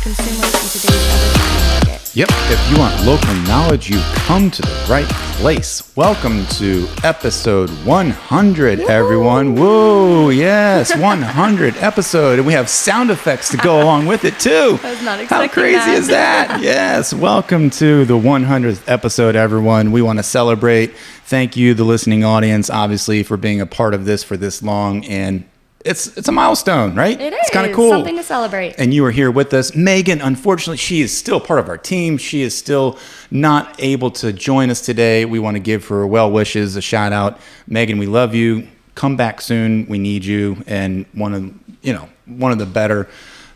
consumers in today's ever-changing market. Yep, if you want local knowledge, you've come to the right place. Welcome to episode 100, everyone. Whoa, yes, 100 episode. And we have sound effects to go along with it, too. I was not expecting How crazy is that? Yes, welcome to the 100th episode, everyone. We want to celebrate. Thank you, the listening audience, obviously, for being a part of this for this long. And it's a milestone, right? It is. It's kind of cool. Something to celebrate. And you are here with us. Megan, unfortunately, she is still part of our team. She is still not able to join us today. We want to give her well wishes, a shout out. Megan, we love you. Come back soon. We need you. And one of the better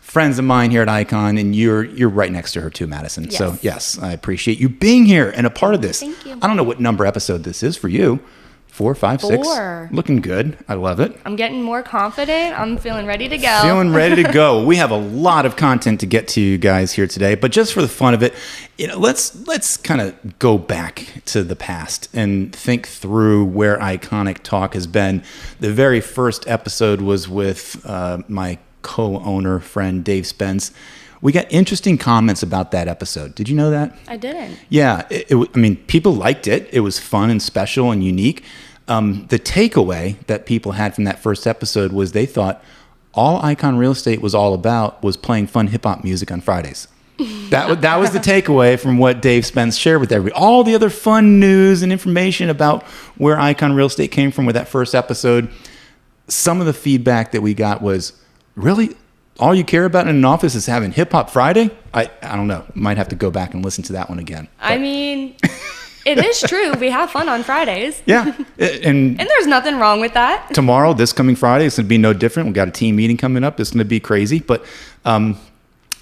friends of mine here at Icon, and you're right next to her too, Madison. Yes. So yes, I appreciate you being here and a part of this. Thank you. I don't know what number episode this is for you. 4, 5, 6. 4. Looking good. I love it. I'm getting more confident. I'm feeling ready to go. Feeling ready to go. We have a lot of content to get to you guys here today, but just for the fun of it, let's kind of go back to the past and think through where Iconic Talk has been. The very first episode was with my co-owner friend Dave Spence. We got interesting comments about that episode. Did you know that? I didn't. Yeah, I mean, people liked it. It was fun and special and unique. The takeaway that people had from that first episode was they thought all Icon Real Estate was all about was playing fun hip-hop music on Fridays. That was the takeaway from what Dave Spence shared with everybody. All the other fun news and information about where Icon Real Estate came from with that first episode, some of the feedback that we got was, really? All you care about in an office is having Hip Hop Friday? I don't know. Might have to go back and listen to that one again. But I mean, it is true. We have fun on Fridays. yeah. And there's nothing wrong with that. tomorrow, this coming Friday, it's going to be no different. We've got a team meeting coming up. It's going to be crazy. But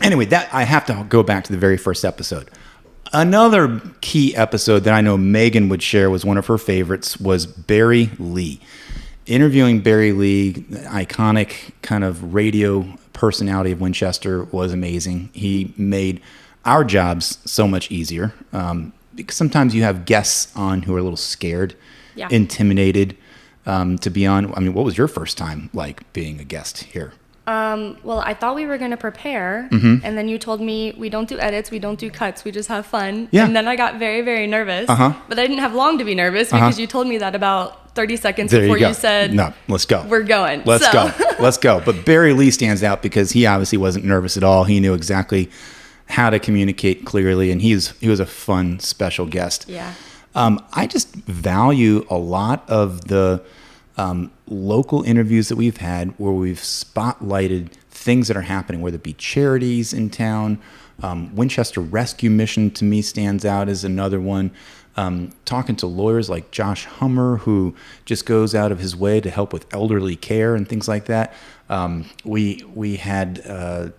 anyway, that I have to go back to the very first episode. Another key episode that I know Megan would share was one of her favorites was Barry Lee. Interviewing Barry Lee, iconic kind of radio personality of Winchester, was amazing. He made our jobs so much easier. Because sometimes you have guests on who are a little scared, intimidated to be on. I mean, what was your first time like being a guest here? Well, I thought we were going to prepare, and then you told me we don't do edits, we don't do cuts, we just have fun. Yeah. And then I got very, very nervous. But I didn't have long to be nervous because you told me that about 30 seconds before you said, no, let's go. We're going. Let's go. Let's go. But Barry Lee stands out because he obviously wasn't nervous at all. He knew exactly how to communicate clearly, and he was a fun, special guest. Yeah. I just value a lot of the local interviews that we've had where we've spotlighted things that are happening, whether it be charities in town. Winchester Rescue Mission to me stands out as another one. Talking to lawyers like Josh Hummer, who just goes out of his way to help with elderly care and things like that. We had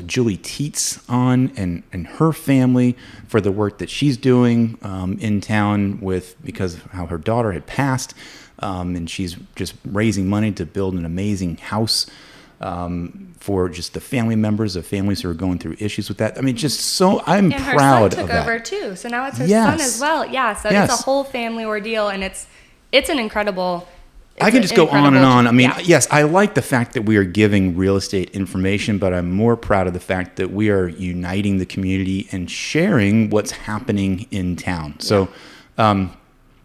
Julie Teets on and her family for the work that she's doing in town because of how her daughter had passed. And she's just raising money to build an amazing house for just the family members of families who are going through issues with that. I mean, just so I'm proud of that. And her son took over too, so now it's her son as well. Yeah, so it's a whole family ordeal, and it's an incredible. I can just go on and on. I mean, yes, I like the fact that we are giving real estate information, but I'm more proud of the fact that we are uniting the community and sharing what's happening in town. So.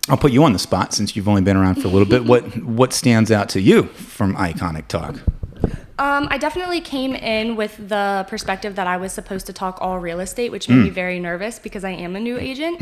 I'll put you on the spot since you've only been around for a little bit. What stands out to you from Iconic Talk? I definitely came in with the perspective that I was supposed to talk all real estate, which made me very nervous because I am a new agent.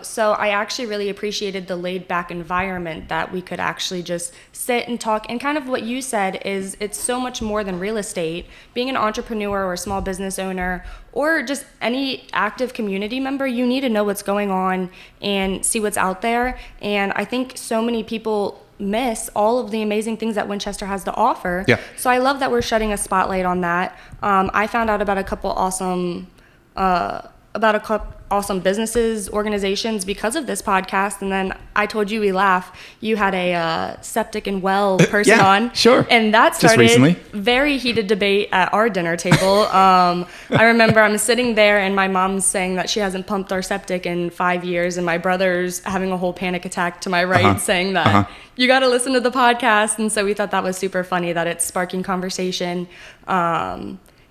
So I actually really appreciated the laid back environment that we could actually just sit and talk. And kind of what you said is it's so much more than real estate. Being an entrepreneur or a small business owner or just any active community member, you need to know what's going on and see what's out there. And I think so many people miss all of the amazing things that Winchester has to offer. Yeah. So I love that we're shedding a spotlight on that. I found out about a couple awesome businesses, organizations because of this podcast. And then I told you, we laugh, you had a septic and well person on. Sure. And that Just started recently. Very heated debate at our dinner table. I remember I'm sitting there and my mom's saying that she hasn't pumped our septic in 5 years. And my brother's having a whole panic attack to my right saying that you got to listen to the podcast. And so we thought that was super funny that it's sparking conversation.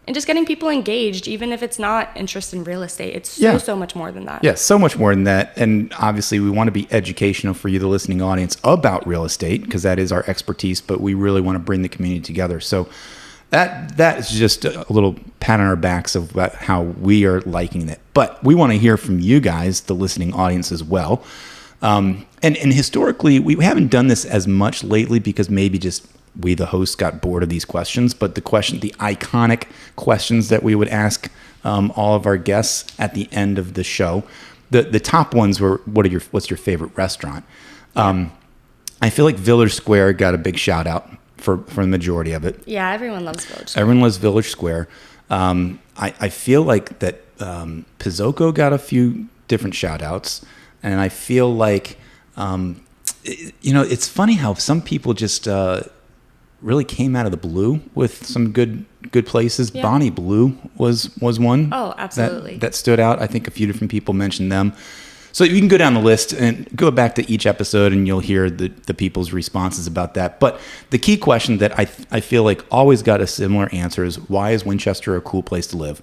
and just getting people engaged, even if it's not interest in real estate. It's so much more than that. Yeah, so much more than that. And obviously we want to be educational for you, the listening audience, about real estate, because that is our expertise, but we really want to bring the community together. So that is just a little pat on our backs of about how we are liking it. But we want to hear from you guys, the listening audience, as well. And historically, we haven't done this as much lately because maybe just we, the hosts, got bored of these questions. But the iconic questions that we would ask all of our guests at the end of the show, the top ones were, what's your favorite restaurant? I feel like Village Square got a big shout out for the majority of it. Yeah, everyone loves Village Square. Everyone loves Village Square. I feel like that Pizzoco got a few different shout outs. And I feel like, it's funny how some people just really came out of the blue with some good places. Yeah. Bonnie Blue was one. Oh, absolutely. That stood out. I think a few different people mentioned them. So you can go down the list and go back to each episode and you'll hear the people's responses about that. But the key question that I feel like always got a similar answer is, why is Winchester a cool place to live?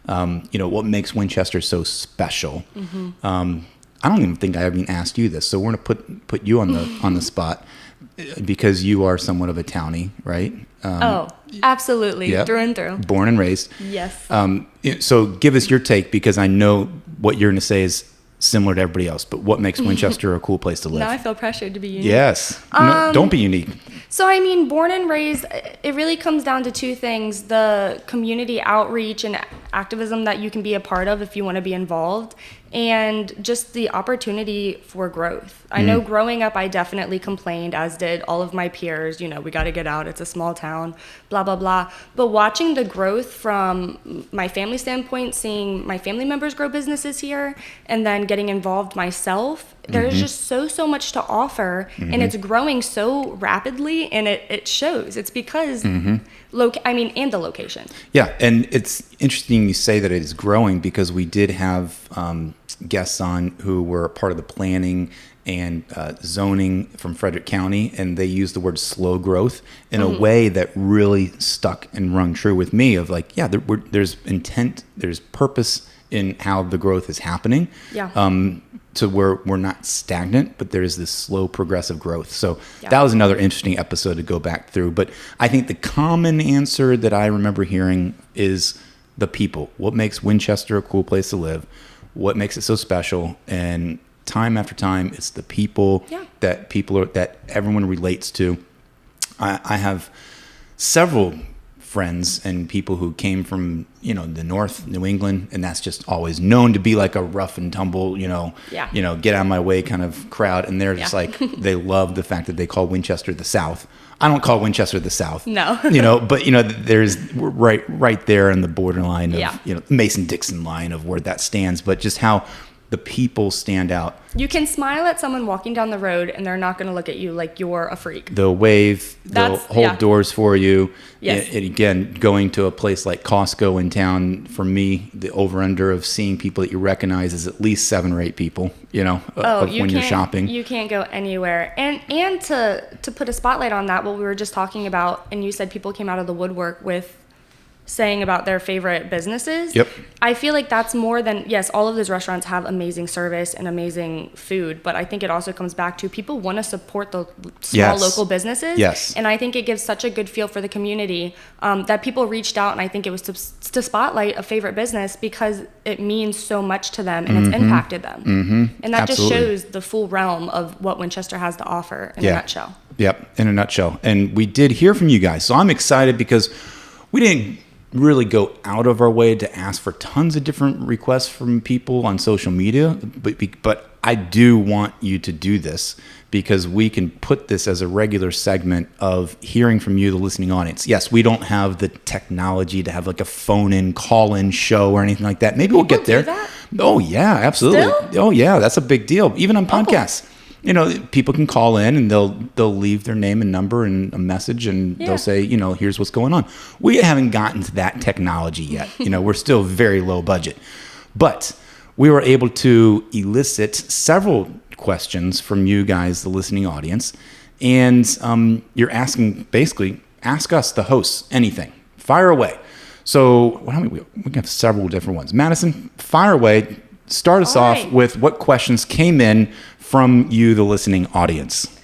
What makes Winchester so special? Mm-hmm. I don't even think I even asked you this, so we're gonna put you on the spot, because you are somewhat of a townie, right? Absolutely, yeah, through and through. Born and raised. Yes. So give us your take, because I know what you're gonna say is similar to everybody else, but what makes Winchester a cool place to live? Now I feel pressured to be unique. Yes. No, don't be unique. So, born and raised, it really comes down to two things: the community outreach and activism that you can be a part of if you want to be involved, and just the opportunity for growth. I know growing up, I definitely complained, as did all of my peers. We got to get out. It's a small town, blah, blah, blah. But watching the growth from my family standpoint, seeing my family members grow businesses here, and then getting involved myself, there's just so much to offer, and it's growing so rapidly, and it shows. It's because, and the location. Yeah, and it's interesting you say that it is growing, because we did have guests on who were part of the planning and zoning from Frederick County, and they used the word slow growth in a way that really stuck and rung true with me, of like, yeah, there's intent, there's purpose in how the growth is happening. Yeah. So we're not stagnant, but there is this slow progressive growth. So that was another interesting episode to go back through. But I think the common answer that I remember hearing is the people. What makes Winchester a cool place to live? What makes it so special? And time after time, it's the people that everyone relates to. I have several friends and people who came from, the North, New England, and that's just always known to be like a rough and tumble, get out of my way kind of crowd. And they're just like, they love the fact that they call Winchester the South. I don't call Winchester the South. No. But there's right there in the borderline of, Mason-Dixon line of where that stands, but just how the people stand out. You can smile at someone walking down the road and they're not going to look at you like you're a freak. They'll wave, they'll hold doors for you. Yes. And again, going to a place like Costco in town, for me, the over-under of seeing people that you recognize is at least 7 or 8 people, when you're shopping. You can't go anywhere. And to put a spotlight on that, what we were just talking about, and you said people came out of the woodwork with saying about their favorite businesses. Yep. I feel like that's more than, yes, all of those restaurants have amazing service and amazing food, but I think it also comes back to people want to support the small local businesses. Yes. And I think it gives such a good feel for the community that people reached out, and I think it was to spotlight a favorite business because it means so much to them and it's impacted them. Mm-hmm. And that just shows the full realm of what Winchester has to offer in a nutshell. Yep, in a nutshell. And we did hear from you guys, so I'm excited because we didn't really go out of our way to ask for tons of different requests from people on social media, but I do want you to do this because we can put this as a regular segment of hearing from you, the listening audience. Yes, we don't have the technology to have like a phone-in, call-in show or anything like that. Maybe we'll get there. Do that? Oh yeah, absolutely. Still? Oh yeah, that's a big deal. Even on podcasts. People can call in and they'll leave their name and number and a message and they'll say, here's what's going on. We haven't gotten to that technology yet. We're still very low budget. But we were able to elicit several questions from you guys, the listening audience. And you're asking, basically, ask us, the hosts, anything. Fire away. So we can have several different ones. Madison, fire away. Start us off with what questions came in from you, the listening audience.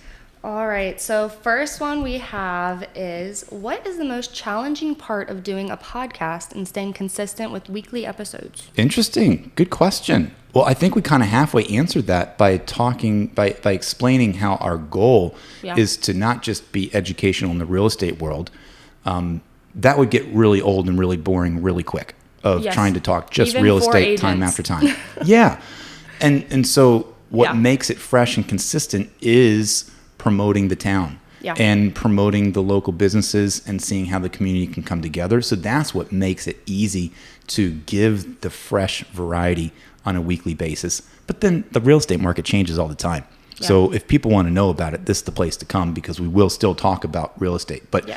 All right. So first one we have is, what is the most challenging part of doing a podcast and staying consistent with weekly episodes? Interesting. Good question. Well, I think we kind of halfway answered that by explaining how our goal is to not just be educational in the real estate world. That would get really old and really boring really quick of trying to talk just even real estate agents. Time after time. Yeah. And so what makes it fresh and consistent is promoting the town and promoting the local businesses and seeing how the community can come together. So that's what makes it easy to give the fresh variety on a weekly basis. But then the real estate market changes all the time. Yeah. So if people want to know about it, this is the place to come, because we will still talk about real estate. But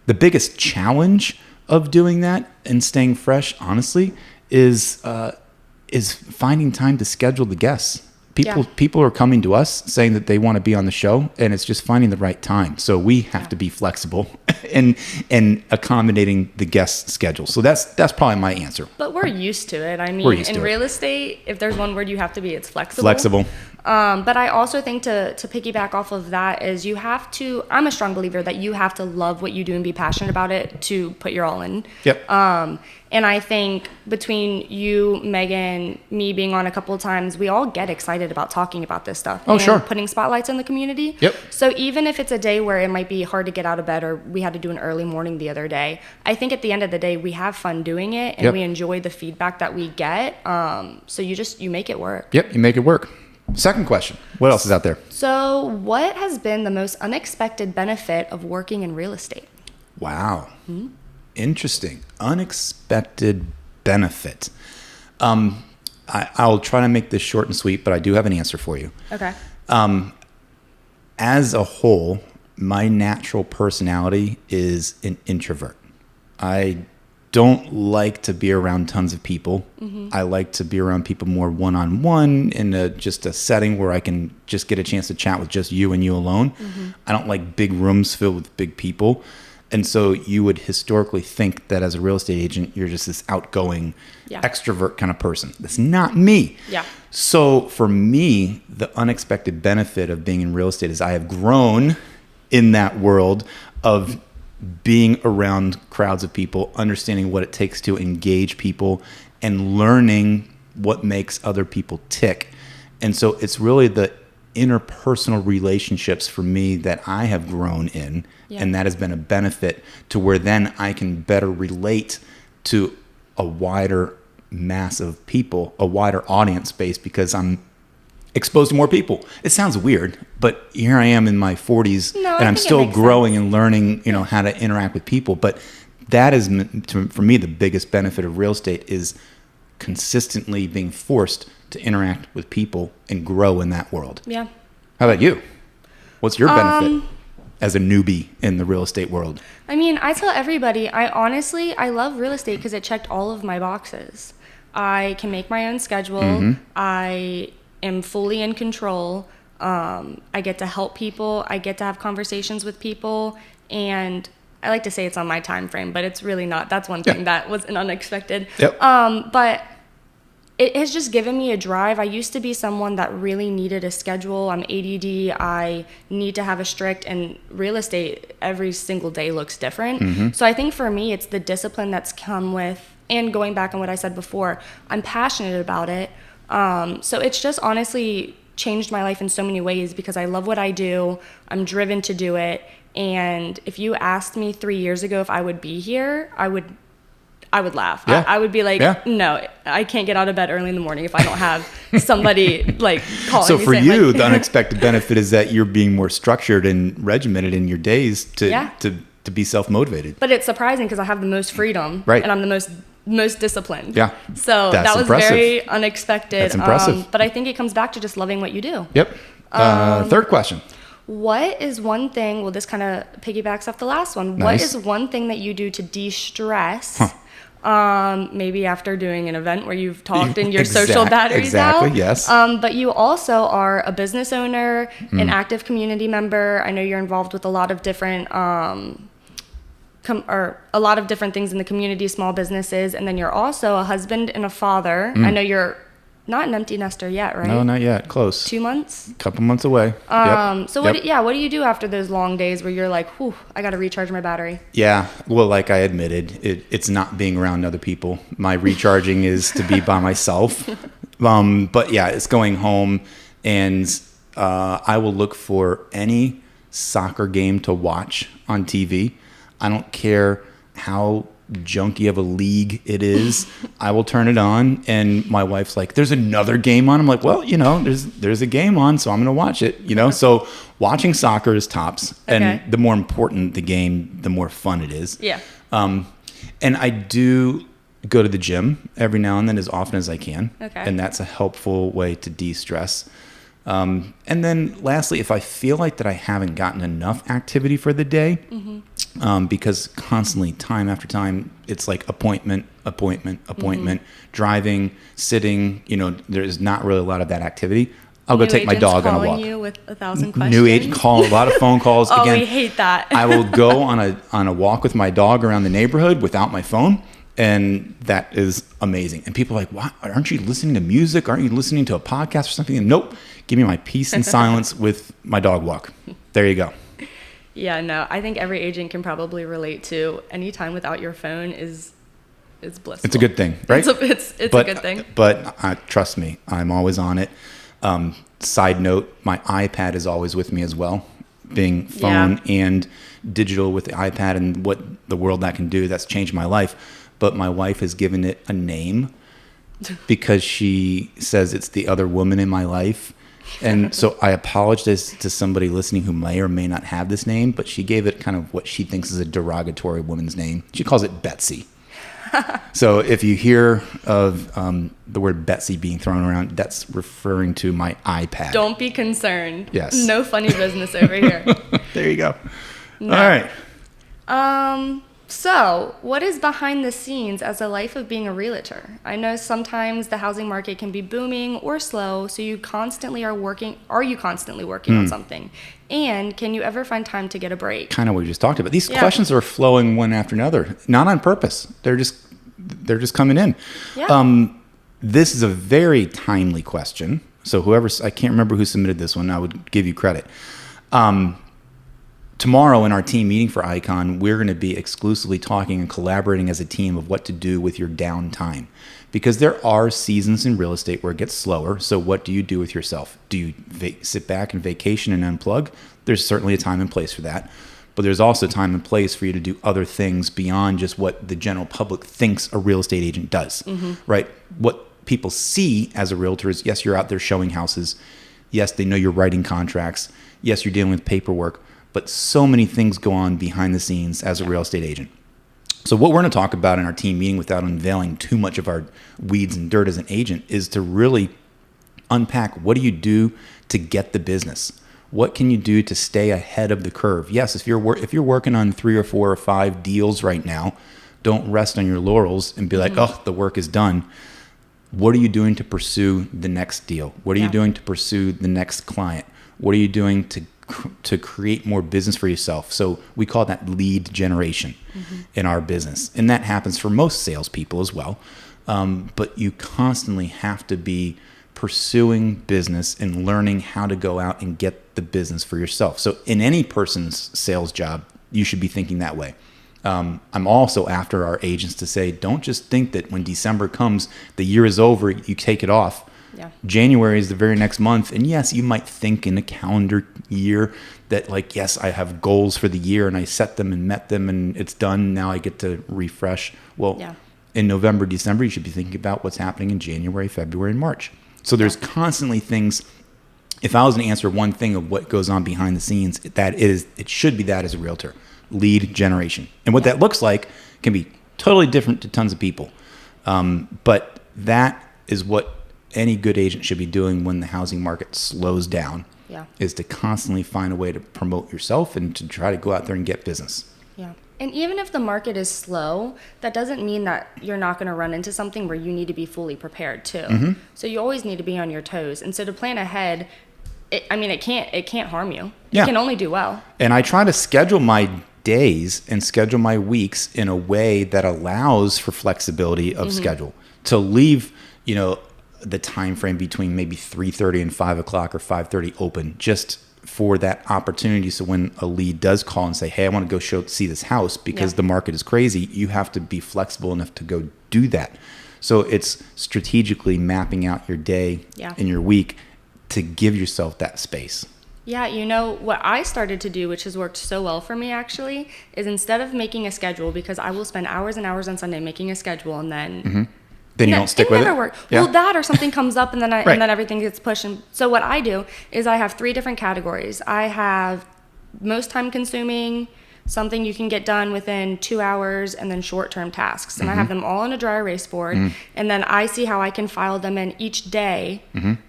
the biggest challenge of doing that and staying fresh, honestly, is finding time to schedule the guests. People are coming to us saying that they want to be on the show, and it's just finding the right time. So we have to be flexible and accommodating the guest schedule. So that's probably my answer. But we're used to it. I mean, in real estate, if there's one word you have to be, it's flexible. Flexible. But I also think to piggyback off of that is I'm a strong believer that you have to love what you do and be passionate about it to put your all in. Yep. And I think between you, Megan, me being on a couple of times, we all get excited about talking about this stuff. And putting spotlights in the community. Yep. So even if it's a day where it might be hard to get out of bed, or we had to do an early morning the other day, I think at the end of the day, we have fun doing it, and we enjoy the feedback that we get. So you make it work. Yep, you make it work. Second question. What else is out there? So what has been the most unexpected benefit of working in real estate? Wow. Interesting. Unexpected benefit. I'll try to make this short and sweet, but I do have an answer for you. Okay. As a whole, my natural personality is an introvert. I don't like to be around tons of people. I like to be around people more one-on-one in just a setting where I can just get a chance to chat with just you and you alone. I don't like big rooms filled with big people. And so you would historically think that as a real estate agent, you're just this outgoing, extrovert kind of person. That's not me. Yeah. So for me, the unexpected benefit of being in real estate is I have grown in that world of being around crowds of people, understanding what it takes to engage people, and learning what makes other people tick. And so it's really the interpersonal relationships for me that I have grown in, and that has been a benefit to where then I can better relate to a wider mass of people, a wider audience base, because I'm exposed to more people. It sounds weird, but here I am in my 40s, and I'm still growing and learning, how to interact with people. But that is, for me, the biggest benefit of real estate is consistently being forced to interact with people and grow in that world. Yeah. How about you? What's your benefit as a newbie in the real estate world? I mean, I tell everybody, I love real estate because it checked all of my boxes. I can make my own schedule. I am fully in control. I get to help people. I get to have conversations with people. And I like to say it's on my time frame, but it's really not. That's one thing that was an unexpected. Yep. But it has just given me a drive. I used to be someone that really needed a schedule. I'm ADD. I need to have a strict, and real estate, every single day looks different. So I think for me, it's the discipline that's come with, and going back on what I said before, I'm passionate about it. So it's just honestly changed my life in so many ways because I love what I do. I'm driven to do it. And if you asked me 3 years ago if I would be here, I would laugh. Yeah. I would be like, no, I can't get out of bed early in the morning if I don't have somebody like calling me. So for you, the unexpected benefit is that you're being more structured and regimented in your days to be self-motivated. But it's surprising because I have the most freedom, and I'm the most disciplined. Yeah. So that was impressive. Very unexpected. That's impressive. But I think it comes back to just loving what you do. Yep. Third question. What is one thing, well, this kind of piggybacks off the last one. Nice. What is one thing that you do to de-stress, maybe after doing an event where you've talked and your social batteries out? Exactly, yes. But you also are a business owner, an active community member. I know you're involved with a lot of different or a lot of different things in the community, small businesses, and then you're also a husband and a father. I know you're not an empty nester yet, right? No, not yet. Close. 2 months? Couple months away. So what do you do after those long days where you're like, whew, I got to recharge my battery? Yeah. Well, like I admitted, it's not being around other people. My recharging is to be by myself. But yeah, it's going home, and I will look for any soccer game to watch on TV. I don't care how junky of a league it is. I will turn it on, and my wife's like, there's another game on. I'm like, well, there's a game on, so I'm going to watch it, So watching soccer is tops. Okay. And the more important the game, the more fun it is. Yeah. And I do go to the gym every now and then, as often as I can. Okay. And that's a helpful way to de-stress. And then lastly, if I feel like that I haven't gotten enough activity for the day, because constantly, time after time, it's like appointment, driving, sitting, there's not really a lot of that activity. I'll go take my dog on a walk. Calling you with 1,000 questions. New agent call, a lot of phone calls. Oh, Again, we hate that. I will go on a walk with my dog around the neighborhood without my phone. And that is amazing. And people are like, "Why aren't you listening to music? Aren't you listening to a podcast or something?" And nope. Give me my peace and silence with my dog walk. There you go. Yeah, no, I think every agent can probably relate to any time without your phone is blissful. It's a good thing, right? It's a good thing. But trust me, I'm always on it. Side note, my iPad is always with me as well. Being phone and digital with the iPad and what the world that can do, that's changed my life. But my wife has given it a name because she says it's the other woman in my life. And so I apologize to somebody listening who may or may not have this name, but she gave it kind of what she thinks is a derogatory woman's name. She calls it Betsy. So if you hear of the word Betsy being thrown around, that's referring to my iPad. Don't be concerned. Yes. No funny business over here. There you go. No. All right. So, what is behind the scenes as a life of being a realtor? I know sometimes the housing market can be booming or slow, so you constantly are working. Are you constantly working on something? And can you ever find time to get a break? Kind of what we just talked about. These questions are flowing one after another, not on purpose. They're just coming in. Yeah. This is a very timely question. So I can't remember who submitted this one. I would give you credit. Tomorrow in our team meeting for Icon, we're going to be exclusively talking and collaborating as a team of what to do with your downtime. Because there are seasons in real estate where it gets slower. So what do you do with yourself? Do you sit back and vacation and unplug? There's certainly a time and place for that. But there's also time and place for you to do other things beyond just what the general public thinks a real estate agent does, right? What people see as a realtor is, yes, you're out there showing houses. Yes, they know you're writing contracts. Yes, you're dealing with paperwork. But so many things go on behind the scenes as a real estate agent. So what we're going to talk about in our team meeting, without unveiling too much of our weeds and dirt as an agent, is to really unpack, what do you do to get the business? What can you do to stay ahead of the curve? Yes, if you're working on 3 or 4 or 5 deals right now, don't rest on your laurels and be like, oh, the work is done. What are you doing to pursue the next deal? What are you doing to pursue the next client? What are you doing to create more business for yourself? So we call that lead generation in our business. And that happens for most salespeople as well. But you constantly have to be pursuing business and learning how to go out and get the business for yourself. So in any person's sales job, you should be thinking that way. I'm also after our agents to say, don't just think that when December comes, the year is over, you take it off. Yeah. January is the very next month. And yes, you might think in a calendar year that, like, yes, I have goals for the year and I set them and met them and it's done. Now I get to refresh. Well, in November, December, you should be thinking about what's happening in January, February, and March. So there's constantly things. If I was to answer one thing of what goes on behind the scenes, it should be that as a realtor, lead generation. And what that looks like can be totally different to tons of people. But that is what any good agent should be doing when the housing market slows down, is to constantly find a way to promote yourself and to try to go out there and get business. Yeah. And even if the market is slow, that doesn't mean that you're not going to run into something where you need to be fully prepared too. So you always need to be on your toes. And so to plan ahead, it can't harm you. You can only do well. And I try to schedule my days and schedule my weeks in a way that allows for flexibility of schedule, to leave, the time frame between maybe 3:30 and 5 o'clock or 5:30 open, just for that opportunity. So when a lead does call and say, hey, I want to go see this house because the market is crazy, you have to be flexible enough to go do that. So it's strategically mapping out your day and your week to give yourself that space. Yeah, what I started to do, which has worked so well for me actually, is instead of making a schedule, because I will spend hours and hours on Sunday making a schedule and then Then you don't stick with it? Never work. Yeah. Well, that or something comes up and then and then everything gets pushed. And so what I do is I have 3 different categories. I have most time consuming, something you can get done within 2 hours, and then short-term tasks. And I have them all on a dry erase board. And then I see how I can file them in each day.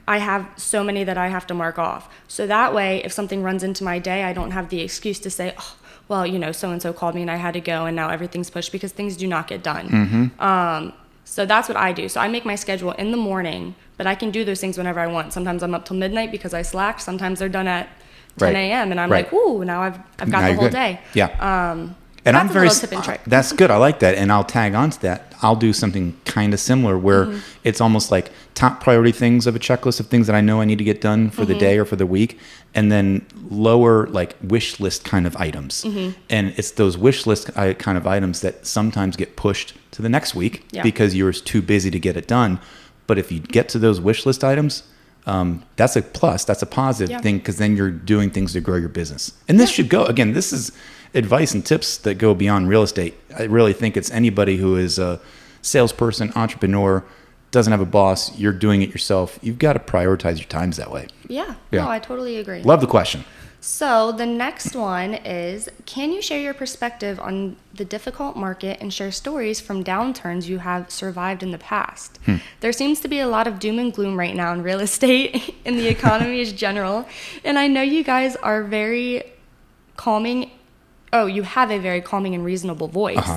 I have so many that I have to mark off. So that way, if something runs into my day, I don't have the excuse to say, oh, well, so-and-so called me and I had to go and now everything's pushed, because things do not get done. So that's what I do. So I make my schedule in the morning, but I can do those things whenever I want. Sometimes I'm up till midnight because I slacked. Sometimes they're done at 10 a.m. and I'm like, ooh, now I've got the whole day. Yeah. And I'm very, that's good. I like that. And I'll tag on to that. I'll do something kind of similar where it's almost like top priority things of a checklist of things that I know I need to get done for the day or for the week. And then lower like wish list kind of items. And it's those wish list kind of items that sometimes get pushed to the next week because you were too busy to get it done. But if you get to those wish list items, that's a plus. That's a positive thing, because then you're doing things to grow your business. And this should go, again, this is advice and tips that go beyond real estate. I really think it's anybody who is a salesperson, entrepreneur, doesn't have a boss, you're doing it yourself. You've got to prioritize your times that way. Yeah. No, I totally agree. Love the question. So the next one is, can you share your perspective on the difficult market and share stories from downturns you have survived in the past? There seems to be a lot of doom and gloom right now in real estate and the economy is general. And I know you guys are very calming. Oh, you have a very calming and reasonable voice.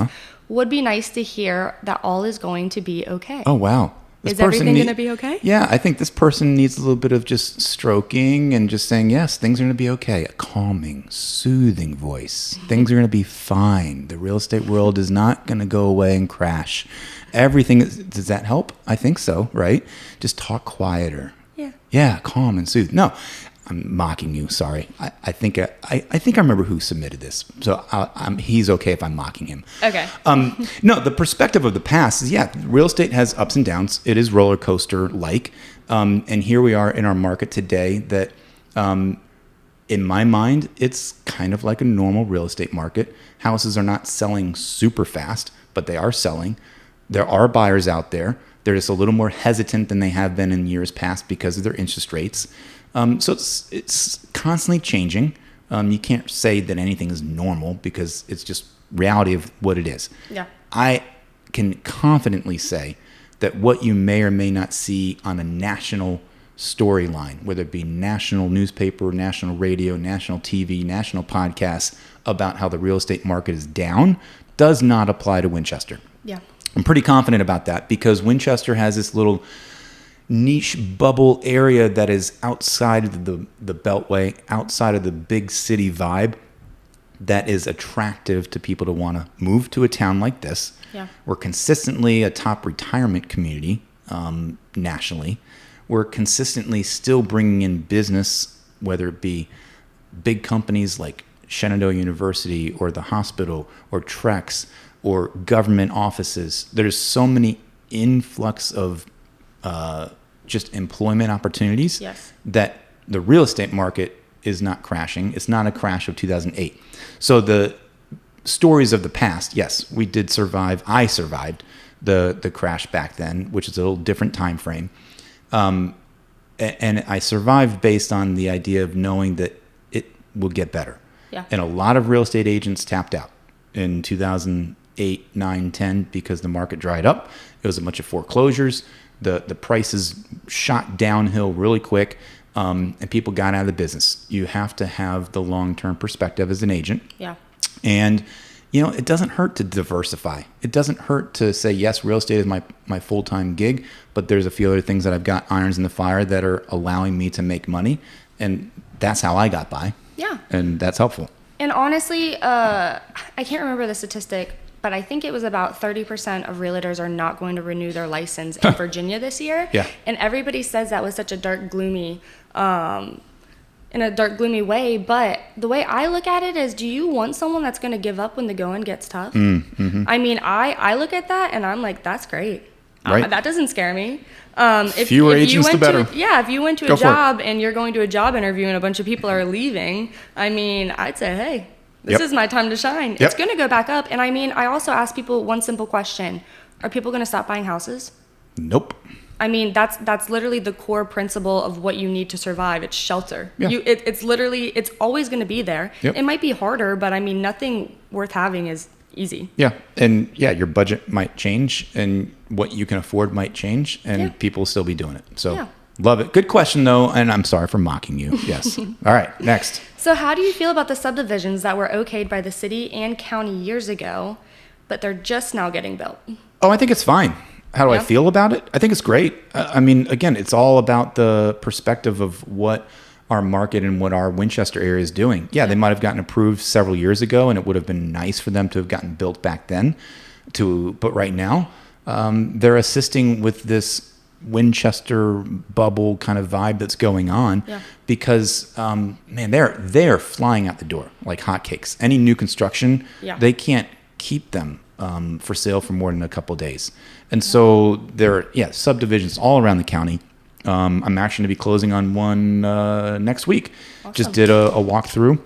Would be nice to hear that all is going to be okay. Oh, wow. Is everything going to be okay? Yeah, I think this person needs a little bit of just stroking and just saying, yes, things are going to be okay. A calming, soothing voice. Things are going to be fine. The real estate world is not going to go away and crash. Everything, does that help? I think so, right? Just talk quieter. Yeah. Yeah, calm and soothe. No, I'm mocking you. Sorry. I think I remember who submitted this. So he's okay if I'm mocking him. Okay. No, the perspective of the past is, real estate has ups and downs. It is roller coaster like. And here we are in our market today that, in my mind, it's kind of like a normal real estate market. Houses are not selling super fast, but they are selling. There are buyers out there. They're just a little more hesitant than they have been in years past because of their interest rates. So it's constantly changing. You can't say that anything is normal because it's just reality of what it is. Yeah. I can confidently say that what you may or may not see on a national storyline, whether it be national newspaper, national radio, national TV, national podcasts about how the real estate market is down, does not apply to Winchester. Yeah. I'm pretty confident about that because Winchester has this little niche bubble area that is outside of the Beltway, outside of the big city vibe, that is attractive to people to want to move to a town like this. Yeah. We're consistently a top retirement community nationally. We're consistently still bringing in business, whether it be big companies like Shenandoah University or the hospital or Trex or government offices. There's so many influx of just employment opportunities that the real estate market is not crashing. It's not a crash of 2008. So the stories of the past, yes, we did survive. I survived the crash back then, which is a little different time frame. And I survived based on the idea of knowing that it will get better. Yeah. And a lot of real estate agents tapped out in 2008, 9, 10 because the market dried up. It was a bunch of foreclosures. The prices shot downhill really quick, and people got out of the business. You have to have the long-term perspective as an agent. Yeah. And, it doesn't hurt to diversify. It doesn't hurt to say, yes, real estate is my full-time gig, but there's a few other things that I've got irons in the fire that are allowing me to make money. And that's how I got by. Yeah. And that's helpful. And honestly, I can't remember the statistic, but I think it was about 30% of realtors are not going to renew their license in Virginia this year. Yeah. And everybody says that with such a dark, gloomy, in a dark, gloomy way. But the way I look at it is, do you want someone that's going to give up when the going gets tough? I mean, I look at that and I'm like, that's great. Right. That doesn't scare me. Fewer agents, the better. If you went to a job and you're going to a job interview and a bunch of people are leaving, I mean, I'd say, hey, this is my time to shine. It's going to go back up. And I mean, I also ask people one simple question. Are people going to stop buying houses? Nope. I mean, that's literally the core principle of what you need to survive. It's shelter. Yeah. It's always going to be there. Yep. It might be harder, but I mean, nothing worth having is easy. Yeah. And your budget might change and what you can afford might change and people will still be doing it. So love it. Good question though. And I'm sorry for mocking you. Yes. All right. Next. So how do you feel about the subdivisions that were okayed by the city and county years ago, but they're just now getting built? Oh, I think it's fine. How do I feel about it? I think it's great. I mean, again, it's all about the perspective of what our market and what our Winchester area is doing. Yeah, they might have gotten approved several years ago, and it would have been nice for them to have gotten built back then. But right now, they're assisting with this Winchester bubble kind of vibe that's going on because, man, they're flying out the door like hotcakes. Any new construction, they can't keep them for sale for more than a couple of days. And so there are subdivisions all around the county. I'm actually going to be closing on one next week. Awesome. Just did a walkthrough,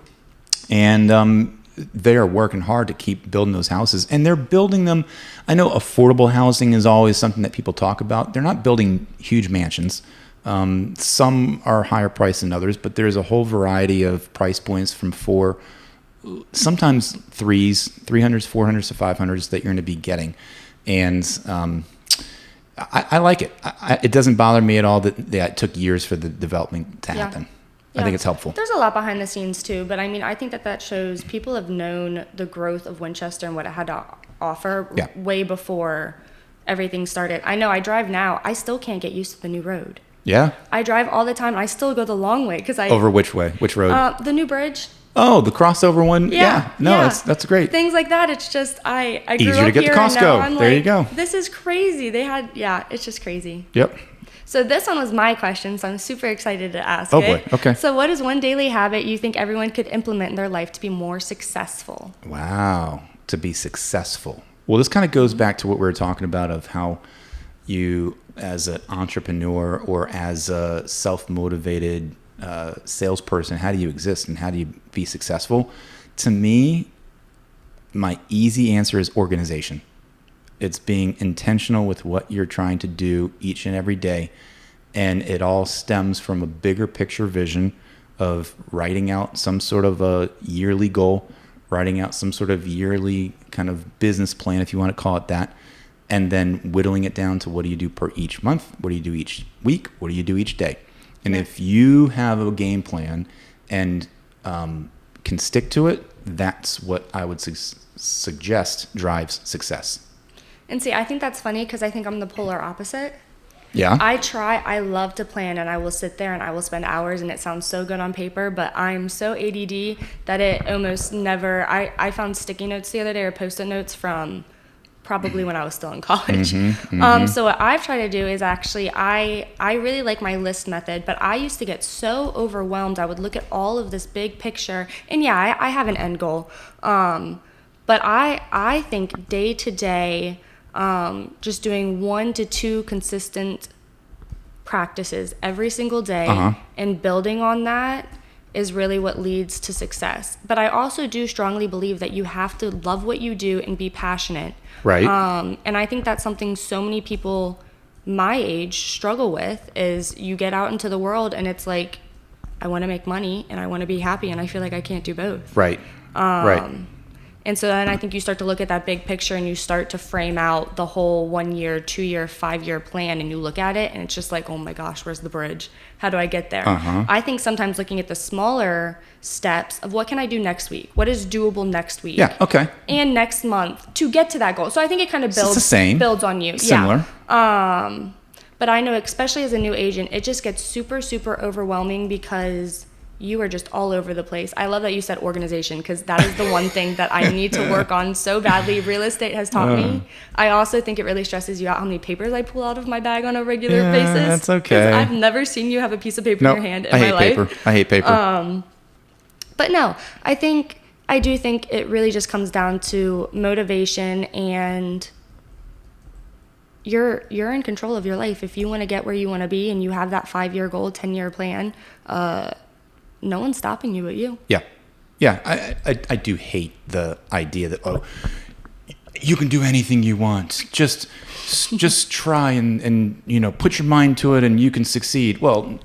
and they are working hard to keep building those houses. And they're building them. I know affordable housing is always something that people talk about. They're not building huge mansions. Some are higher priced than others, but there's a whole variety of price points from sometimes 300s, 400s to 500s that you're going to be getting. And I like it. It doesn't bother me at all that it took years for the development to happen. I think it's helpful. There's a lot behind the scenes too, but I mean, I think that shows people have known the growth of Winchester and what it had to offer way before everything started. I know I drive now. I still can't get used to the new road. Yeah. I drive all the time. I still go the long way because Over which way? Which road? The new bridge. Oh, the crossover one. Yeah. That's great. Things like that. It's just I grew easier up to get here to Costco. And now I'm there like, you go. This is crazy. It's just crazy. Yep. So this one was my question, so I'm super excited to ask it. Boy. Okay. So what is one daily habit you think everyone could implement in their life to be more successful? Wow, to be successful. Well, this kind of goes back to what we were talking about of how you, as an entrepreneur or as a self-motivated salesperson, how do you exist and how do you be successful? To me, my easy answer is organization. It's being intentional with what you're trying to do each and every day. And it all stems from a bigger picture vision of writing out some sort of a yearly goal, writing out some sort of yearly kind of business plan, if you want to call it that, and then whittling it down to what do you do per each month? What do you do each week? What do you do each day? And if you have a game plan and can stick to it, that's what I would suggest drives success. And see, I think that's funny because I think I'm the polar opposite. Yeah. I love to plan, and I will sit there and I will spend hours, and it sounds so good on paper, but I'm so ADD that it almost never, I found sticky notes the other day or Post-it notes from probably when I was still in college. So what I've tried to do is actually, I really like my list method, but I used to get so overwhelmed. I would look at all of this big picture, and I have an end goal. But I think day to day, just doing 1 to 2 consistent practices every single day and building on that is really what leads to success. But I also do strongly believe that you have to love what you do and be passionate. Right. And I think that's something so many people my age struggle with is you get out into the world and it's like, I want to make money and I want to be happy and I feel like I can't do both. Right. Right. And so then I think you start to look at that big picture and you start to frame out the whole 1 year, 2 year, 5 year plan, and you look at it and it's just like, oh my gosh, where's the bridge? How do I get there? I think sometimes looking at the smaller steps of what can I do next week? What is doable next week? Yeah, okay. And next month to get to that goal. So I think it kind of builds on you. Similar. But I know, especially as a new agent, it just gets super, super overwhelming because you are just all over the place. I love that you said organization, because that is the one thing that I need to work on so badly. Real estate has taught me. I also think it really stresses you out how many papers I pull out of my bag on a regular basis. That's okay. I've never seen you have a piece of paper in your hand in my life. I hate paper. But no, I do think it really just comes down to motivation, and you're in control of your life. If you want to get where you want to be and you have that 5-year goal, 10-year plan, no one's stopping you but you. Yeah. I do hate the idea that, you can do anything you want. Just try and put your mind to it and you can succeed. Well,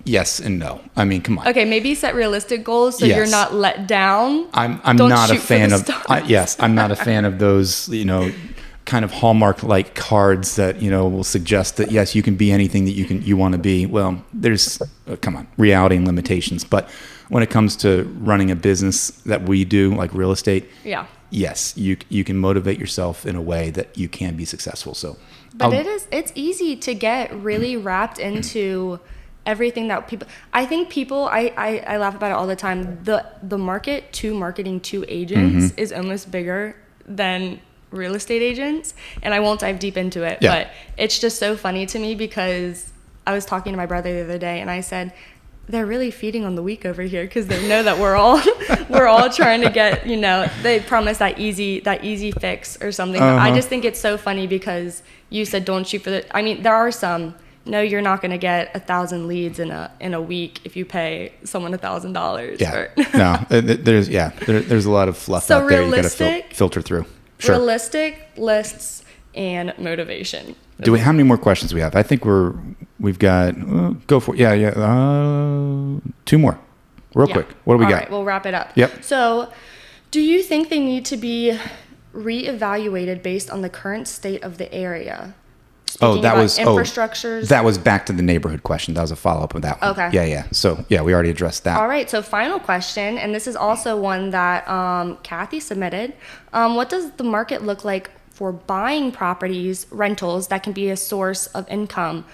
yes and no. I mean, come on. Okay, maybe set realistic goals so you're not let down. I'm not a fan of I'm not a fan of those, kind of Hallmark-like cards that will suggest that yes, you can be anything that you want to be. Well, there's reality and limitations. But when it comes to running a business that we do, like real estate, yes, you can motivate yourself in a way that you can be successful. So, but it's easy to get really wrapped into everything that people. I think people. I laugh about it all the time. The marketing to agents is almost bigger than real estate agents, and I won't dive deep into it, but it's just so funny to me because I was talking to my brother the other day and I said they're really feeding on the weak over here because they know that we're all trying to get, they promise that easy fix or something. I just think it's so funny because you said don't shoot for there are some, no, you're not going to get 1,000 leads in a week if you pay someone $1,000. There's a lot of fluff out there you got to filter through. Sure. Realistic, lists, and motivation. How many more questions do we have? I think we've got, go for it. Yeah. 2 more. Real quick. What do we got? All right, we'll wrap it up. Yep. So, do you think they need to reevaluated based on the current state of the area? Infrastructures. That was back to the neighborhood question. That was a follow-up of that one. Okay. Yeah. So, we already addressed that. All right. So, final question, and this is also one that Kathy submitted. What does the market look like for buying properties, rentals, that can be a source of income?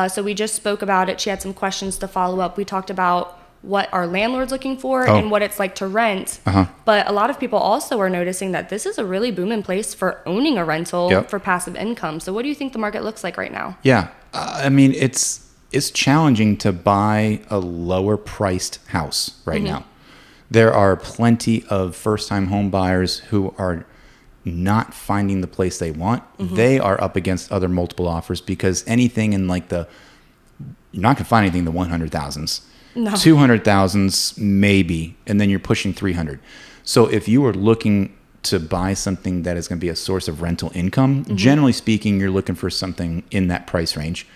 So, we just spoke about it. She had some questions to follow up. We talked about what are landlords looking for and what it's like to rent. But a lot of people also are noticing that this is a really booming place for owning a rental for passive income. So what do you think the market looks like right now? Yeah. I mean, it's challenging to buy a lower priced house right now. There are plenty of first-time home buyers who are not finding the place they want. They are up against other multiple offers because anything in you're not going to find anything in the 100,000s. No. 200,000s maybe, and then you're pushing 300. So if you are looking to buy something that is going to be a source of rental income, generally speaking, you're looking for something in that price range.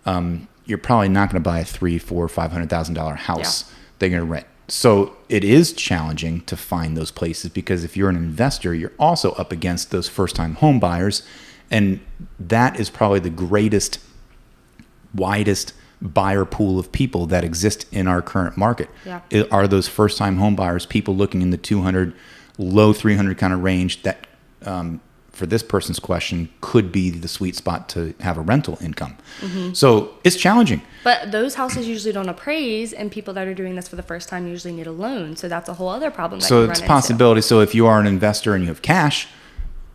You're probably not going to buy a $300,000, $400,000, $500,000 house that you're going to rent. So it is challenging to find those places because if you're an investor, you're also up against those first-time home buyers, and that is probably the greatest, widest buyer pool of people that exist in our current market. Are those first-time home buyers, people looking in the 200, low 300 kind of range that, for this person's question, could be the sweet spot to have a rental income. So it's challenging. But those houses usually don't appraise, and people that are doing this for the first time usually need a loan. So that's a whole other problem that you run into. So it's a possibility. So if you are an investor and you have cash,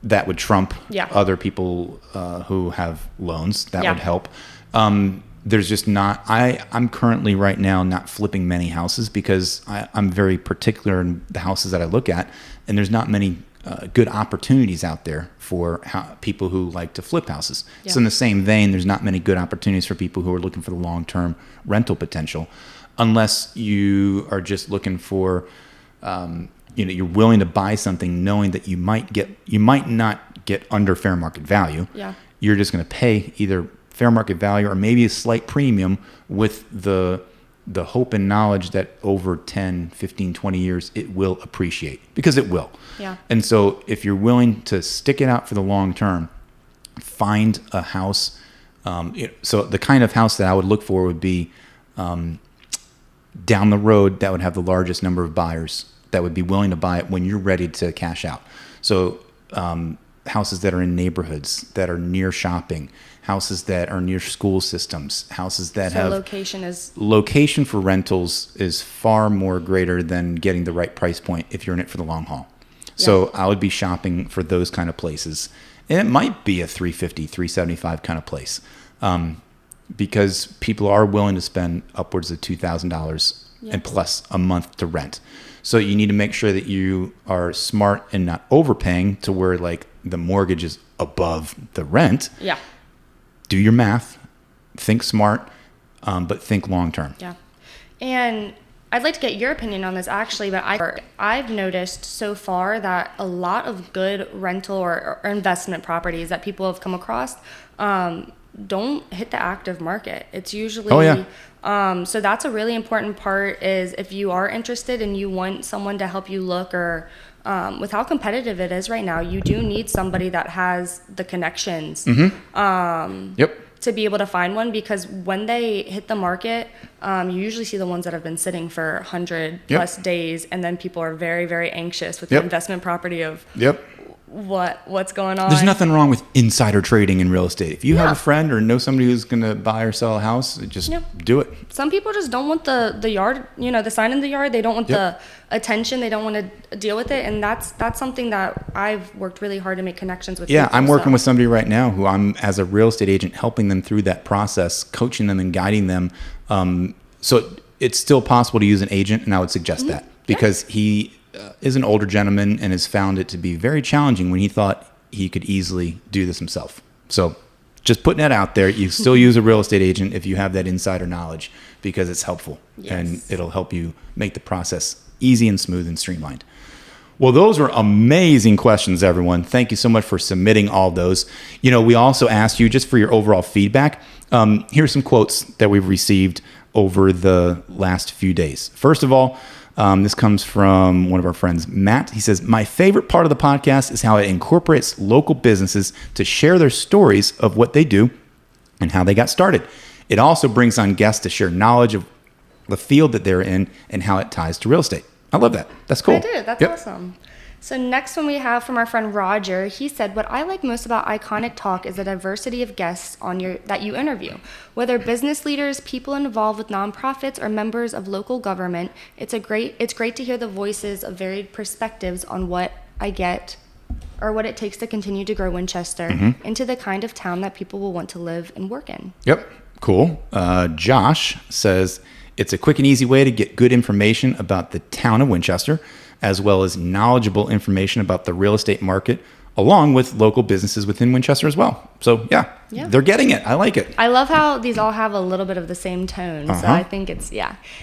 that would trump other people who have loans. That would help. There's just not, I'm currently right now not flipping many houses because I'm very particular in the houses that I look at, and there's not many good opportunities out there for people who like to flip houses. So in the same vein, there's not many good opportunities for people who are looking for the long-term rental potential, unless you are just looking for, you're willing to buy something knowing that you might not get under fair market value. You're just going to pay either fair market value or maybe a slight premium with the hope and knowledge that over 10, 15, 20 years it will appreciate, because it will. And so if you're willing to stick it out for the long term, find a house. So the kind of house that I would look for would be down the road that would have the largest number of buyers that would be willing to buy it when you're ready to cash out. So houses that are in neighborhoods that are near shopping, houses that are near school systems, houses that have location for rentals is far more greater than getting the right price point if you're in it for the long haul. Yeah. So I would be shopping for those kind of places. And it might be a $350, $375 kind of place, because people are willing to spend upwards of $2,000 and plus a month to rent. So you need to make sure that you are smart and not overpaying to where like the mortgage is above the rent. Yeah. Do your math, think smart, but think long term. Yeah. And I'd like to get your opinion on this actually, but I've noticed so far that a lot of good rental or investment properties that people have come across don't hit the active market. It's usually so that's a really important part, is if you are interested and you want someone to help you look, or with how competitive it is right now, you do need somebody that has the connections to be able to find one, because when they hit the market, you usually see the ones that have been sitting for 100 plus days, and then people are very, very anxious with the investment property of what's going on. There's nothing wrong with insider trading in real estate. If you have a friend or know somebody who's going to buy or sell a house, just do it. Some people just don't want the yard, the sign in the yard. They don't want the attention. They don't want to deal with it. And that's something that I've worked really hard to make connections with. Yeah, I'm working with somebody right now who I'm, as a real estate agent, helping them through that process, coaching them and guiding them. So it's still possible to use an agent, and I would suggest that, because he is an older gentleman and has found it to be very challenging when he thought he could easily do this himself. So just putting that out there, you still use a real estate agent if you have that insider knowledge, because it's helpful and it'll help you make the process easy and smooth and streamlined. Well, those were amazing questions, everyone. Thank you so much for submitting all those. We also asked you just for your overall feedback. Here's some quotes that we've received over the last few days. First of all, this comes from one of our friends, Matt. He says, my favorite part of the podcast is how it incorporates local businesses to share their stories of what they do and how they got started. It also brings on guests to share knowledge of the field that they're in and how it ties to real estate. I love that. That's cool. I do. That's awesome. So next one we have from our friend Roger. He said, what I like most about Iconic Talk is the diversity of guests that you interview. Whether business leaders, people involved with nonprofits, or members of local government, it's great to hear the voices of varied perspectives on what I get, or what it takes to continue to grow Winchester into the kind of town that people will want to live and work in. Yep. Cool. Josh says, it's a quick and easy way to get good information about the town of Winchester, as well as knowledgeable information about the real estate market, along with local businesses within Winchester as well. So they're getting it. I like it. I love how these all have a little bit of the same tone. So I think it's,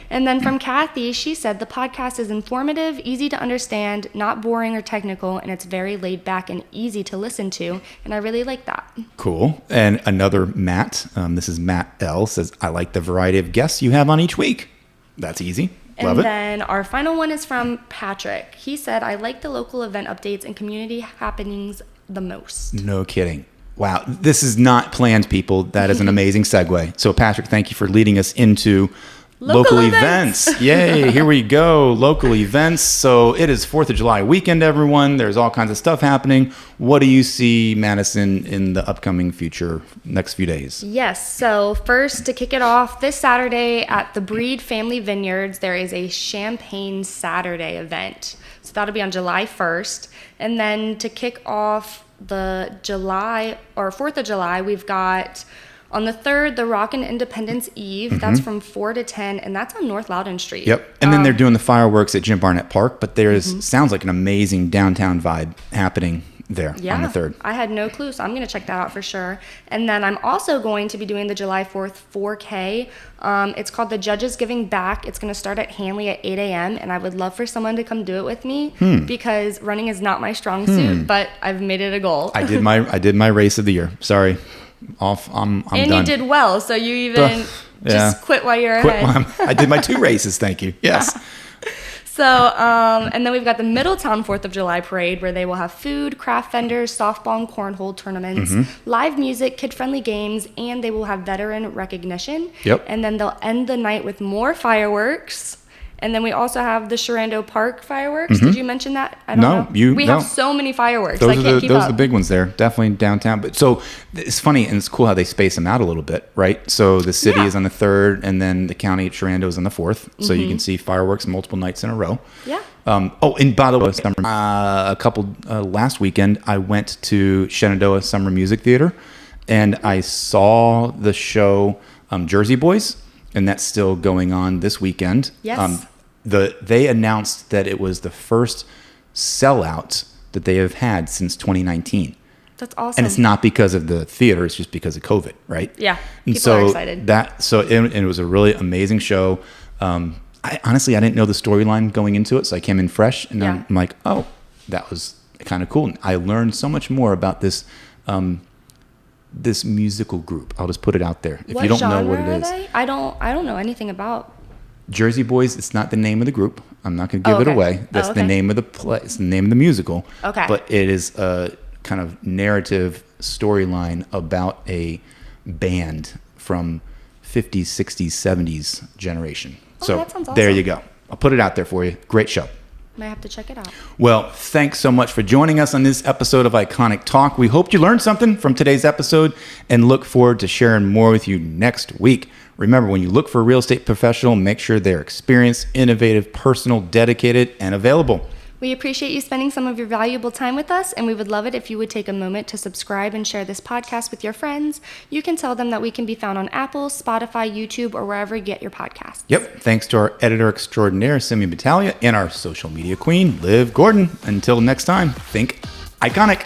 And then from Kathy, she said, the podcast is informative, easy to understand, not boring or technical, and it's very laid back and easy to listen to. And I really like that. Cool. And another Matt, this is Matt L, says, I like the variety of guests you have on each week. That's easy. Love and then our final one is from Patrick. He said, I like the local event updates and community happenings the most. No kidding. Wow. This is not planned, people. That is an amazing segue. So, Patrick, thank you for leading us into local events. Yay. Here we go. Local events. So it is 4th of July weekend, everyone. There's all kinds of stuff happening. What do you see, Madison, in the upcoming future, next few days? Yes. So first, to kick it off, this Saturday at the Breed Family Vineyards, there is a Champagne Saturday event. So that'll be on July 1st. And then to kick off the 4th of July, we've got on the 3rd, the Rockin' Independence Eve. That's from 4 to 10, and that's on North Loudon Street. Yep. And then they're doing the fireworks at Jim Barnett Park, but there's sounds like an amazing downtown vibe happening there on the 3rd. I had no clue, so I'm going to check that out for sure. And then I'm also going to be doing the July 4th 4K. It's called the Judges Giving Back. It's going to start at Hanley at 8 a.m., and I would love for someone to come do it with me because running is not my strong suit, but I've made it a goal. I did my race of the year. Sorry. I'm and done. You did well, so you even just quit while you're ahead. I did my 2 races, thank you. Yes. So, and then we've got the Middletown 4th of July parade, where they will have food, craft vendors, softball and cornhole tournaments, live music, kid-friendly games, and they will have veteran recognition. Yep. And then they'll end the night with more fireworks. And then we also have the Sharando Park fireworks. Did you mention that? I don't know. We have so many fireworks. I can't keep up. Those are the big ones there. Definitely downtown. But so it's funny and it's cool how they space them out a little bit, right? So the city is on the 3rd and then the county at Sharando is on the 4th. So you can see fireworks multiple nights in a row. Yeah. And by the way, last weekend, I went to Shenandoah Summer Music Theater and I saw the show Jersey Boys. And that's still going on this weekend. Yes. They announced that it was the first sellout that they have had since 2019. That's awesome. And it's not because of the theater; it's just because of COVID, right? Yeah. And people are excited. It was a really amazing show. I didn't know the storyline going into it, so I came in fresh, and I'm like, oh, that was kind of cool. And I learned so much more about this. This musical group. I'll just put it out there. If you don't know what it is. I don't know anything about. Jersey Boys, it's not the name of the group. I'm not going to give it away. That's the name of the play. It's the name of the musical. Okay. But it is a kind of narrative storyline about a band from 50s, 60s, 70s generation. So that sounds awesome. There you go. I'll put it out there for you. Great show. Might have to check it out. Well, thanks so much for joining us on this episode of Iconic Talk. We hope you learned something from today's episode and look forward to sharing more with you next week. Remember, when you look for a real estate professional, make sure they're experienced, innovative, personal, dedicated, and available. We appreciate you spending some of your valuable time with us, and we would love it if you would take a moment to subscribe and share this podcast with your friends. You can tell them that we can be found on Apple, Spotify, YouTube, or wherever you get your podcasts. Yep. Thanks to our editor extraordinaire, Simeon Battaglia, and our social media queen, Liv Gordon. Until next time, think iconic.